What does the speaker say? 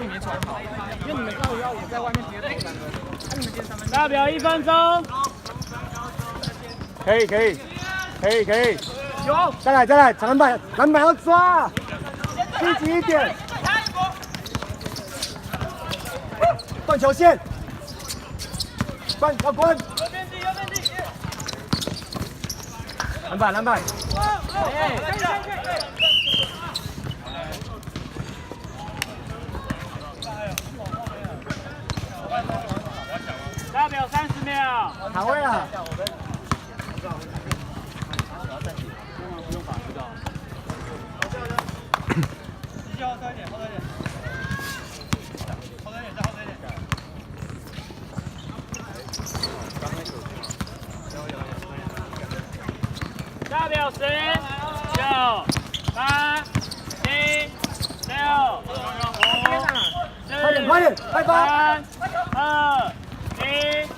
你没传好，因为你们刚要我在外面接投3个，那你们接3分。大表1分钟。可以，有，再来，抢篮板要抓，积极一点。断球线，要关。篮板。大表30秒。卡位啊！不用罚知道。继续后退一点，大表10、9、8、7、6、5、4、快点，快发！ 3、2、1。